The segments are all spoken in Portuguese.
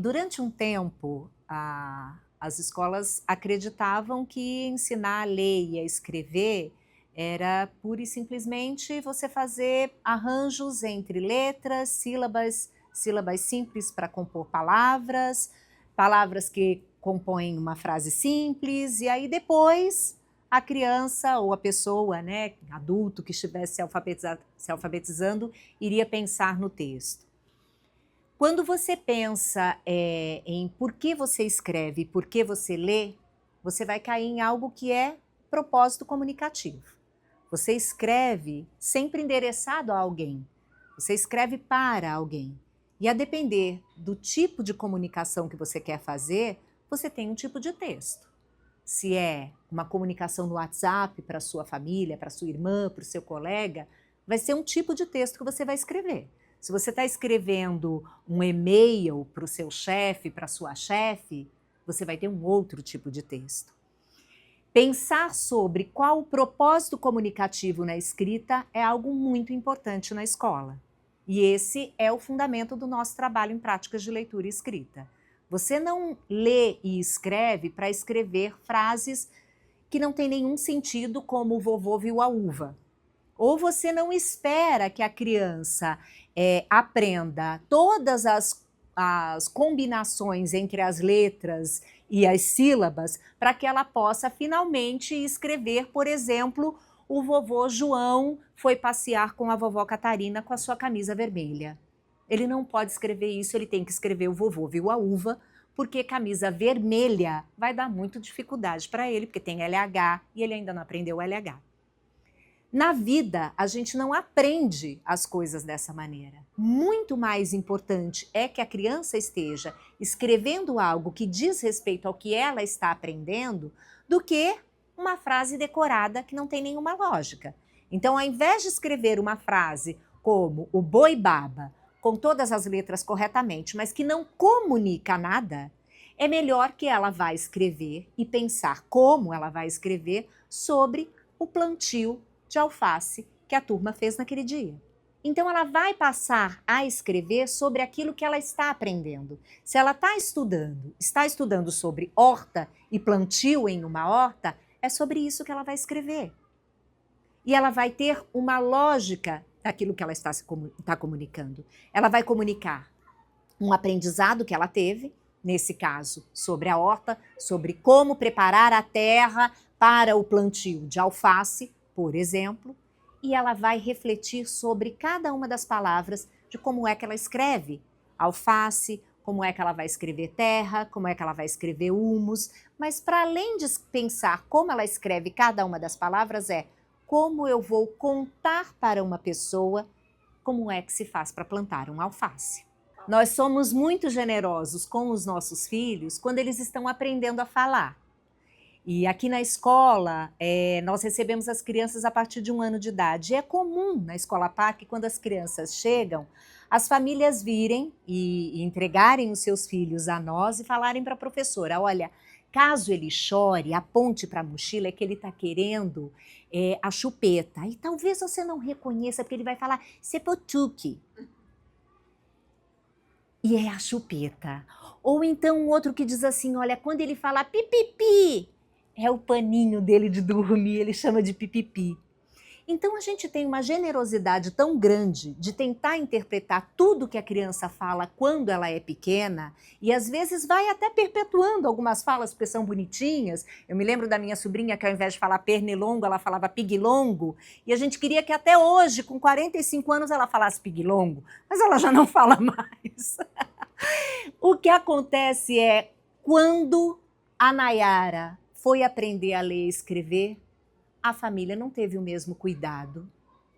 Durante um tempo, as escolas acreditavam que ensinar a ler e a escrever era pura e simplesmente você fazer arranjos entre letras, sílabas, sílabas simples para compor palavras, palavras que compõem uma frase simples, e aí depois a criança ou a pessoa, né, adulto que estivesse se alfabetizando, iria pensar no texto. Quando você pensa em por que você escreve e por que você lê, você vai cair em algo que é propósito comunicativo. Você escreve sempre endereçado a alguém. Você escreve para alguém. E a depender do tipo de comunicação que você quer fazer, você tem um tipo de texto. Se é uma comunicação no WhatsApp para sua família, para sua irmã, para o seu colega, vai ser um tipo de texto que você vai escrever. Se você está escrevendo um e-mail para o seu chefe, para a sua chefe, você vai ter um outro tipo de texto. Pensar sobre qual o propósito comunicativo na escrita é algo muito importante na escola. E esse é o fundamento do nosso trabalho em práticas de leitura e escrita. Você não lê e escreve para escrever frases que não têm nenhum sentido, como o vovô viu a uva. Ou você não espera que a criança aprenda todas as combinações entre as letras e as sílabas para que ela possa finalmente escrever, por exemplo, o vovô João foi passear com a vovó Catarina com a sua camisa vermelha. Ele não pode escrever isso, ele tem que escrever o vovô viu a uva, porque camisa vermelha vai dar muito dificuldade para ele, porque tem LH e ele ainda não aprendeu o LH. Na vida, a gente não aprende as coisas dessa maneira. Muito mais importante é que a criança esteja escrevendo algo que diz respeito ao que ela está aprendendo do que uma frase decorada que não tem nenhuma lógica. Então, ao invés de escrever uma frase como o boi baba, com todas as letras corretamente, mas que não comunica nada, é melhor que ela vá escrever e pensar como ela vai escrever sobre o plantio de alface que a turma fez naquele dia. Então ela vai passar a escrever sobre aquilo que ela está aprendendo. Se ela está estudando sobre horta e plantio em uma horta, é sobre isso que ela vai escrever. E ela vai ter uma lógica daquilo que ela está comunicando. Ela vai comunicar um aprendizado que ela teve, nesse caso, sobre a horta, sobre como preparar a terra para o plantio de alface, por exemplo, e ela vai refletir sobre cada uma das palavras de como é que ela escreve alface, como é que ela vai escrever terra, como é que ela vai escrever humus, mas para além de pensar como ela escreve cada uma das palavras, é como eu vou contar para uma pessoa como é que se faz para plantar um alface. Nós somos muito generosos com os nossos filhos quando eles estão aprendendo a falar. E aqui na escola, nós recebemos as crianças a partir de 1 ano de idade. É comum na escola PAC, quando as crianças chegam, as famílias virem e entregarem os seus filhos a nós e falarem para a professora, olha, caso ele chore, aponte para a mochila, é que ele está querendo a chupeta. E talvez você não reconheça, porque ele vai falar sepotuque. E é a chupeta. Ou então um outro que diz assim, olha, quando ele fala pipipi, é o paninho dele de dormir, ele chama de pipipi. Então a gente tem uma generosidade tão grande de tentar interpretar tudo que a criança fala quando ela é pequena e às vezes vai até perpetuando algumas falas porque são bonitinhas. Eu me lembro da minha sobrinha que ao invés de falar pernilongo, ela falava piglongo e a gente queria que até hoje, com 45 anos, ela falasse piglongo, mas ela já não fala mais. O que acontece é, quando a Nayara foi aprender a ler e escrever, a família não teve o mesmo cuidado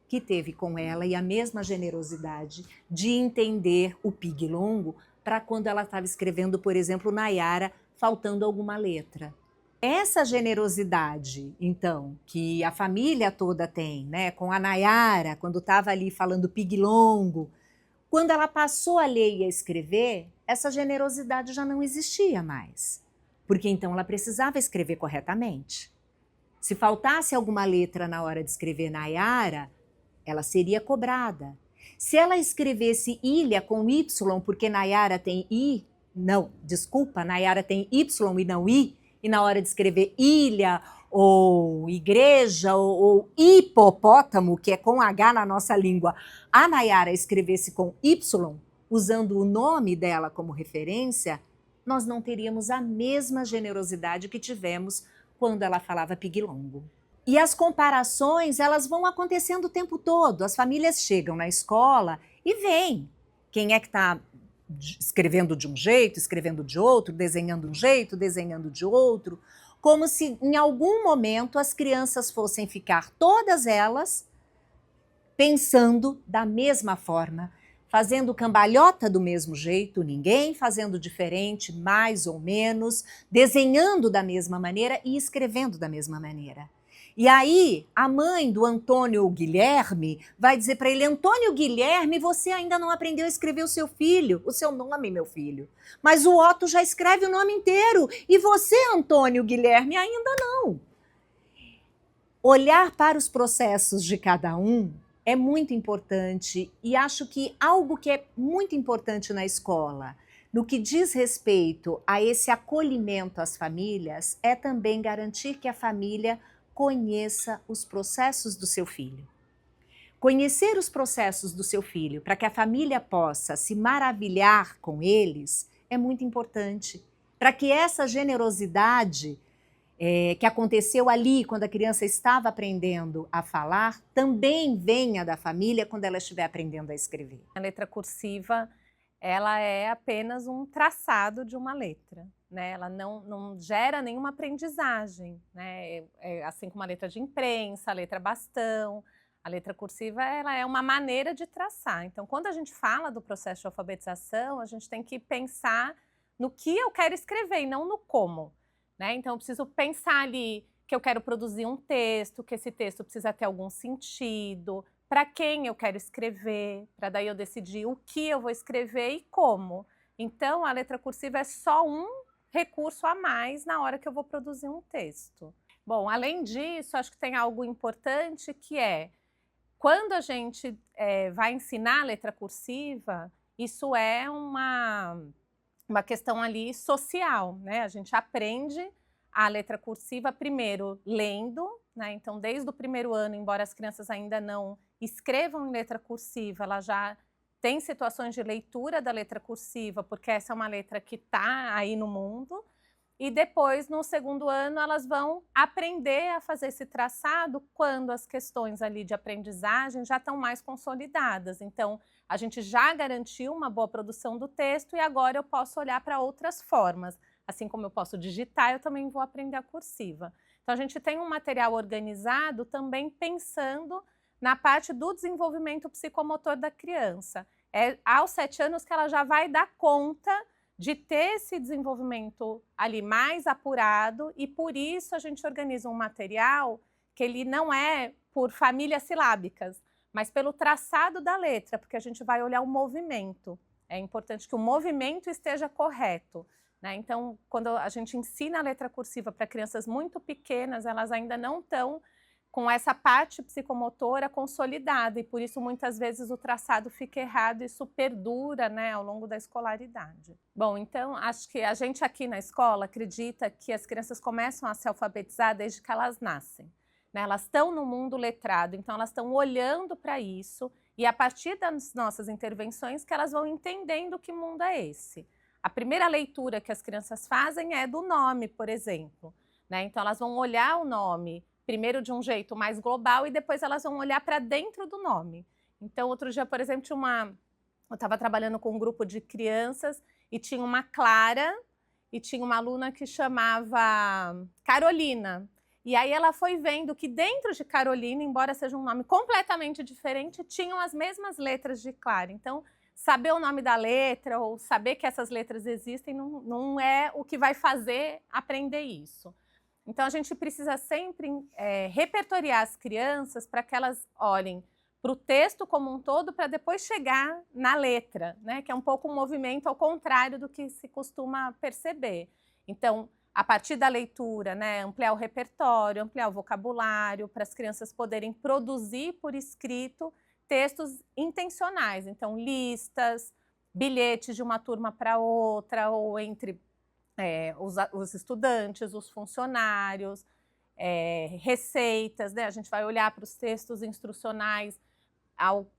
que teve com ela e a mesma generosidade de entender o piglongo para quando ela estava escrevendo, por exemplo, Nayara, faltando alguma letra. Essa generosidade, então, que a família toda tem, né, com a Nayara, quando estava ali falando piglongo, quando ela passou a ler e a escrever, essa generosidade já não existia mais, porque então ela precisava escrever corretamente. Se faltasse alguma letra na hora de escrever Nayara, ela seria cobrada. Se ela escrevesse ilha com Y, porque Nayara tem I, Não, desculpa, Nayara tem Y e não I, e na hora de escrever ilha, ou igreja, ou hipopótamo, que é com H na nossa língua, a Nayara escrevesse com Y, usando o nome dela como referência, nós não teríamos a mesma generosidade que tivemos quando ela falava piglongo. E as comparações, elas vão acontecendo o tempo todo. As famílias chegam na escola e veem quem é que está escrevendo de um jeito, escrevendo de outro, desenhando de um jeito, desenhando de outro, como se em algum momento as crianças fossem ficar todas elas pensando da mesma forma, fazendo cambalhota do mesmo jeito, ninguém fazendo diferente, mais ou menos, desenhando da mesma maneira e escrevendo da mesma maneira. E aí, a mãe do Antônio Guilherme vai dizer para ele: Antônio Guilherme, você ainda não aprendeu a escrever o seu filho, o seu nome, meu filho. Mas o Otto já escreve o nome inteiro. E você, Antônio Guilherme, ainda não. Olhar para os processos de cada um é muito importante, e acho que algo que é muito importante na escola, no que diz respeito a esse acolhimento às famílias, é também garantir que a família conheça os processos do seu filho. Conhecer os processos do seu filho para que a família possa se maravilhar com eles é muito importante, para que essa generosidade que aconteceu ali quando a criança estava aprendendo a falar, também venha da família quando ela estiver aprendendo a escrever. A letra cursiva, ela é apenas um traçado de uma letra, né? Ela não gera nenhuma aprendizagem, né? Assim como a letra de imprensa, a letra bastão, a letra cursiva, ela é uma maneira de traçar. Então, quando a gente fala do processo de alfabetização, a gente tem que pensar no que eu quero escrever e não no como. Né? Então, eu preciso pensar ali que eu quero produzir um texto, que esse texto precisa ter algum sentido, para quem eu quero escrever, para daí eu decidir o que eu vou escrever e como. Então, a letra cursiva é só um recurso a mais na hora que eu vou produzir um texto. Bom, além disso, acho que tem algo importante que é, quando a gente vai ensinar a letra cursiva, isso é uma questão ali social, né? A gente aprende a letra cursiva primeiro lendo, né? Então, desde o primeiro ano, embora as crianças ainda não escrevam em letra cursiva, ela já tem situações de leitura da letra cursiva, porque essa é uma letra que está aí no mundo. E depois, no segundo ano, elas vão aprender a fazer esse traçado quando as questões ali de aprendizagem já estão mais consolidadas. Então, a gente já garantiu uma boa produção do texto e agora eu posso olhar para outras formas. Assim como eu posso digitar, eu também vou aprender a cursiva. Então, a gente tem um material organizado também pensando na parte do desenvolvimento psicomotor da criança. É aos 7 anos que ela já vai dar conta de ter esse desenvolvimento ali mais apurado, e por isso a gente organiza um material que ele não é por famílias silábicas, mas pelo traçado da letra, porque a gente vai olhar o movimento. É importante que o movimento esteja correto, né? Então, quando a gente ensina a letra cursiva para crianças muito pequenas, elas ainda não estão com essa parte psicomotora consolidada, e por isso muitas vezes o traçado fica errado e isso perdura, né, ao longo da escolaridade. Bom, então acho que a gente aqui na escola acredita que as crianças começam a se alfabetizar desde que elas nascem, né? Elas estão no mundo letrado, então elas estão olhando para isso, e a partir das nossas intervenções que elas vão entendendo que mundo é esse. A primeira leitura que as crianças fazem é do nome, por exemplo, né? Então elas vão olhar o nome primeiro de um jeito mais global e depois elas vão olhar para dentro do nome. Então, outro dia, por exemplo, eu estava trabalhando com um grupo de crianças e tinha uma Clara e tinha uma aluna que chamava Carolina. E aí ela foi vendo que dentro de Carolina, embora seja um nome completamente diferente, tinham as mesmas letras de Clara. Então, saber o nome da letra ou saber que essas letras existem não é o que vai fazer aprender isso. Então, a gente precisa sempre repertoriar as crianças para que elas olhem para o texto como um todo, para depois chegar na letra, né? Que é um pouco um movimento ao contrário do que se costuma perceber. Então, a partir da leitura, né, ampliar o repertório, ampliar o vocabulário, para as crianças poderem produzir por escrito textos intencionais. Então, listas, bilhetes de uma turma para outra, ou entre os estudantes, os funcionários, receitas, né? A gente vai olhar para os textos instrucionais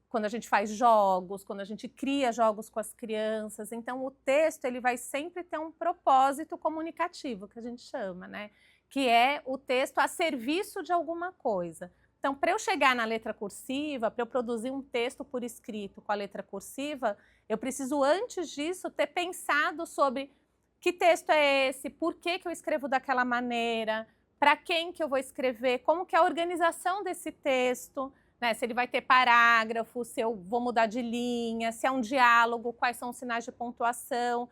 quando a gente faz jogos, quando a gente cria jogos com as crianças. Então, o texto ele vai sempre ter um propósito comunicativo, que a gente chama, né? Que é o texto a serviço de alguma coisa. Então, para eu chegar na letra cursiva, para eu produzir um texto por escrito com a letra cursiva, eu preciso, antes disso, ter pensado sobre que texto é esse, por que eu escrevo daquela maneira, para quem que eu vou escrever, como que é a organização desse texto, né? Se ele vai ter parágrafo, se eu vou mudar de linha, se é um diálogo, quais são os sinais de pontuação,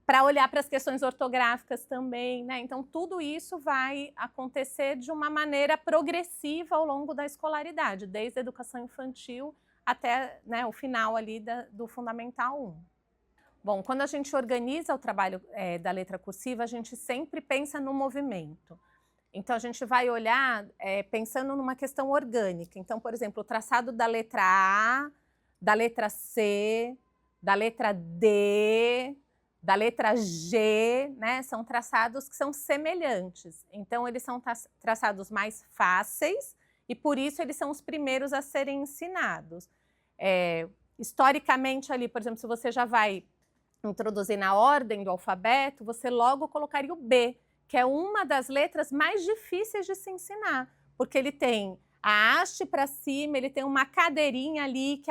para olhar para as questões ortográficas também, né? Então, tudo isso vai acontecer de uma maneira progressiva ao longo da escolaridade, desde a educação infantil até, né, o final ali do Fundamental 1. Bom, quando a gente organiza o trabalho da letra cursiva, a gente sempre pensa no movimento. Então, a gente vai olhar pensando numa questão orgânica. Então, por exemplo, o traçado da letra A, da letra C, da letra D, da letra G, né? São traçados que são semelhantes. Então, eles são traçados mais fáceis e, por isso, eles são os primeiros a serem ensinados. Historicamente, ali, por exemplo, se você já vai introduzir na ordem do alfabeto, você logo colocaria o B, que é uma das letras mais difíceis de se ensinar, porque ele tem a haste para cima, ele tem uma cadeirinha ali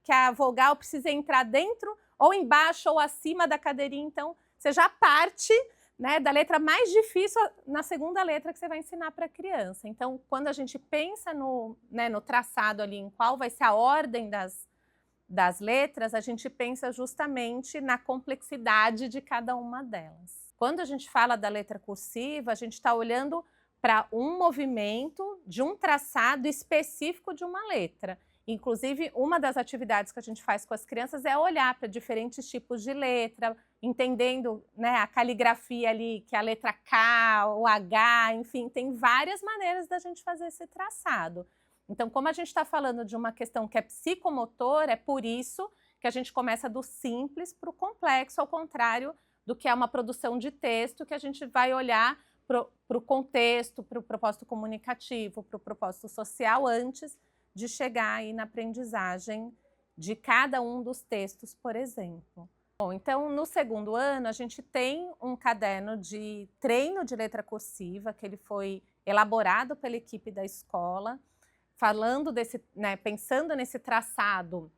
que a vogal precisa entrar dentro, ou embaixo, ou acima da cadeirinha. Então, você já parte, né, da letra mais difícil na segunda letra que você vai ensinar para a criança. Então, quando a gente pensa no traçado ali, em qual vai ser a ordem das letras, a gente pensa justamente na complexidade de cada uma delas. Quando a gente fala da letra cursiva, a gente está olhando para um movimento de um traçado específico de uma letra. Inclusive, uma das atividades que a gente faz com as crianças é olhar para diferentes tipos de letra, entendendo, né, a caligrafia ali, que é a letra K, o H, enfim, tem várias maneiras da gente fazer esse traçado. Então, como a gente está falando de uma questão que é psicomotora, é por isso que a gente começa do simples para o complexo, ao contrário do que é uma produção de texto, que a gente vai olhar para o contexto, para o propósito comunicativo, para o propósito social, antes de chegar aí na aprendizagem de cada um dos textos, por exemplo. Bom, então, no segundo ano, a gente tem um caderno de treino de letra cursiva, que ele foi elaborado pela equipe da escola, falando desse, né, pensando nesse traçado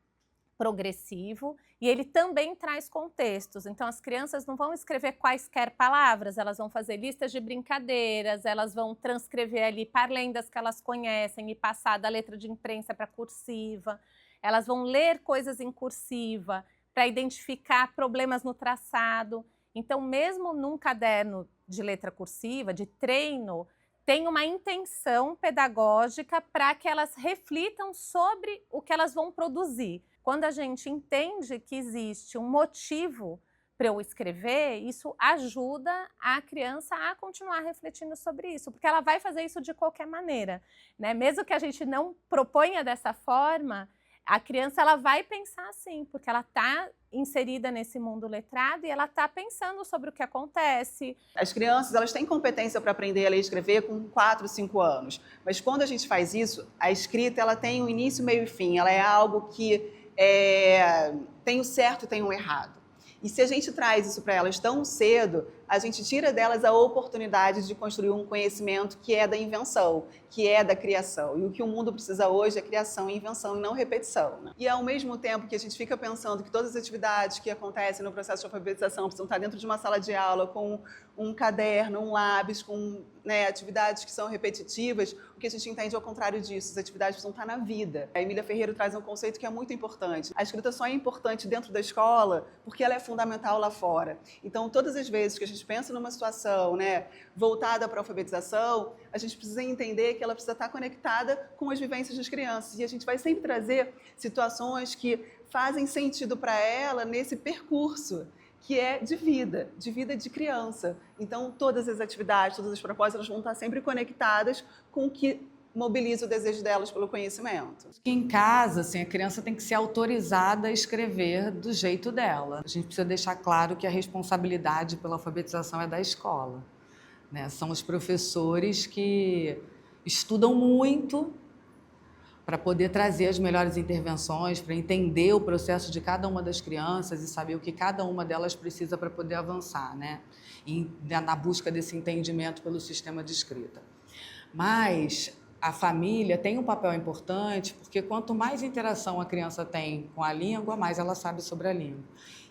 progressivo, e ele também traz contextos. Então, as crianças não vão escrever quaisquer palavras, elas vão fazer listas de brincadeiras, elas vão transcrever ali parlendas que elas conhecem e passar da letra de imprensa para cursiva, elas vão ler coisas em cursiva para identificar problemas no traçado. Então, mesmo num caderno de letra cursiva, de treino, tem uma intenção pedagógica para que elas reflitam sobre o que elas vão produzir. Quando a gente entende que existe um motivo para eu escrever, isso ajuda a criança a continuar refletindo sobre isso, porque ela vai fazer isso de qualquer maneira, né? Mesmo que a gente não proponha dessa forma, a criança ela vai pensar assim, porque ela está inserida nesse mundo letrado e ela está pensando sobre o que acontece. As crianças elas têm competência para aprender a ler e escrever com 4, 5 anos, mas quando a gente faz isso, a escrita ela tem um início, meio e fim, ela é algo que tem o certo e tem o errado. E se a gente traz isso para elas tão cedo, a gente tira delas a oportunidade de construir um conhecimento que é da invenção, que é da criação. E o que o mundo precisa hoje é criação e invenção e não repetição, né? E ao mesmo tempo que a gente fica pensando que todas as atividades que acontecem no processo de alfabetização precisam estar dentro de uma sala de aula com um caderno, um lápis, com atividades que são repetitivas, o que a gente entende ao contrário disso, as atividades precisam estar na vida. A Emília Ferreira traz um conceito que é muito importante. A escrita só é importante dentro da escola porque ela é fundamental lá fora. Então, todas as vezes que a gente pensa numa situação voltada para a alfabetização, a gente precisa entender que ela precisa estar conectada com as vivências das crianças. E a gente vai sempre trazer situações que fazem sentido para ela nesse percurso, que é de vida de criança. Então, todas as atividades, todas as propostas, elas vão estar sempre conectadas com o que mobiliza o desejo delas pelo conhecimento. Em casa, assim, a criança tem que ser autorizada a escrever do jeito dela. A gente precisa deixar claro que a responsabilidade pela alfabetização é da escola, né? São os professores que estudam muito para poder trazer as melhores intervenções, para entender o processo de cada uma das crianças e saber o que cada uma delas precisa para poder avançar, né? E na busca desse entendimento pelo sistema de escrita. Mas a família tem um papel importante, porque quanto mais interação a criança tem com a língua, mais ela sabe sobre a língua.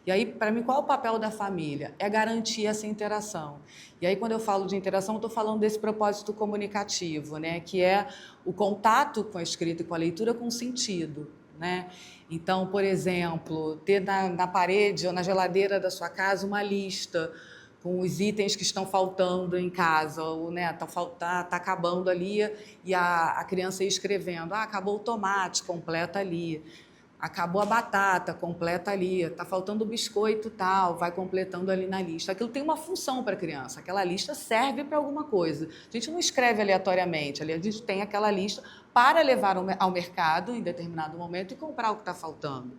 E aí, para mim, qual é o papel da família? É garantir essa interação. E aí, quando eu falo de interação, eu estou falando desse propósito comunicativo, né? Que é o contato com a escrita e com a leitura com sentido, né? Então, por exemplo, ter na parede ou na geladeira da sua casa uma lista com os itens que estão faltando em casa, ou né, tá acabando ali, e a criança ir escrevendo, acabou o tomate, completa ali, acabou a batata, completa ali, está faltando o biscoito tal, vai completando ali na lista. Aquilo tem uma função para a criança, aquela lista serve para alguma coisa. A gente não escreve aleatoriamente, ali a gente tem aquela lista para levar ao mercado em determinado momento e comprar o que está faltando.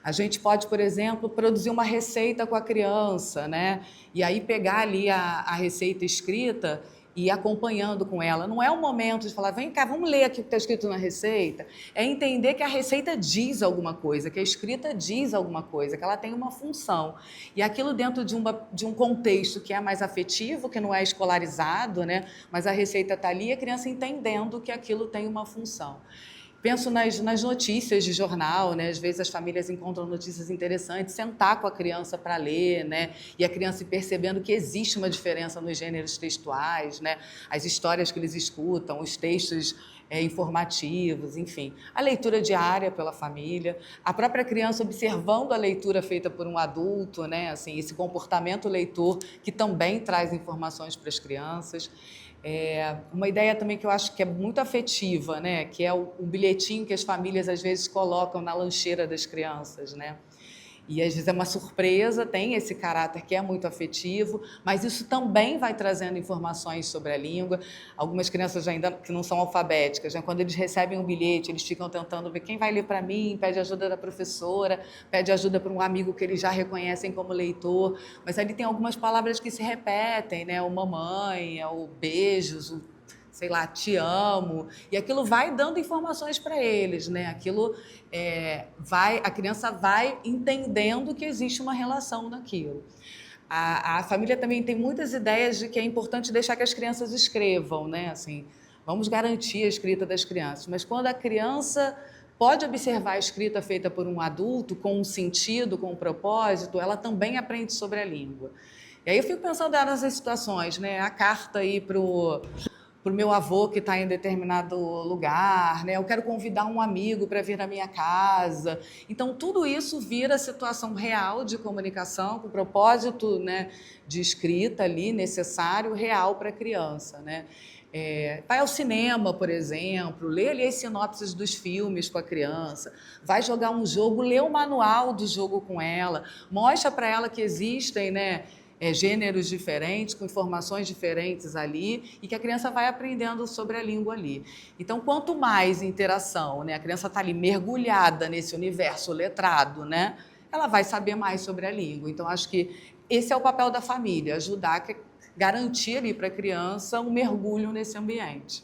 A gente pode, por exemplo, produzir uma receita com a criança, né? E aí pegar ali a receita escrita e ir acompanhando com ela. Não é o momento de falar, vem cá, vamos ler aqui o que está escrito na receita. É entender que a receita diz alguma coisa, que a escrita diz alguma coisa, que ela tem uma função. E aquilo dentro de um contexto que é mais afetivo, que não é escolarizado, né? Mas a receita está ali e a criança entendendo que aquilo tem uma função. Penso nas notícias de jornal, né? Às vezes as famílias encontram notícias interessantes, sentar com a criança para ler, né? E a criança ir percebendo que existe uma diferença nos gêneros textuais, né? As histórias que eles escutam, os textos informativos, enfim. A leitura diária pela família, a própria criança observando a leitura feita por um adulto, né? Assim, esse comportamento leitor que também traz informações para as crianças. Uma ideia também que eu acho que é muito afetiva, né? Que é o bilhetinho que as famílias às vezes colocam na lancheira das crianças, né? E às vezes é uma surpresa, tem esse caráter que é muito afetivo, mas isso também vai trazendo informações sobre a língua. Algumas crianças ainda que não são alfabéticas, né? Quando eles recebem um bilhete, eles ficam tentando ver quem vai ler para mim, pede ajuda da professora, pede ajuda para um amigo que eles já reconhecem como leitor, mas ali tem algumas palavras que se repetem, né? O mamãe, o beijos, o sei lá, te amo, e aquilo vai dando informações para eles, né? Aquilo a criança vai entendendo que existe uma relação naquilo. A família também tem muitas ideias de que é importante deixar que as crianças escrevam, né? Assim, vamos garantir a escrita das crianças, mas quando a criança pode observar a escrita feita por um adulto com um sentido, com um propósito, ela também aprende sobre a língua. E aí eu fico pensando nessas situações, né? A carta aí para o meu avô que está em determinado lugar, né? Eu quero convidar um amigo para vir na minha casa. Então, tudo isso vira situação real de comunicação, com propósito, né, de escrita ali, necessário, real para a criança, né? Vai ao cinema, por exemplo, lê ali as sinopses dos filmes com a criança, vai jogar um jogo, lê o manual do jogo com ela, mostra para ela que existem, né, gêneros diferentes, com informações diferentes ali, e que a criança vai aprendendo sobre a língua ali. Então, quanto mais interação, né, a criança está ali mergulhada nesse universo letrado, né, ela vai saber mais sobre a língua. Então, acho que esse é o papel da família, ajudar, garantir ali para a criança um mergulho nesse ambiente.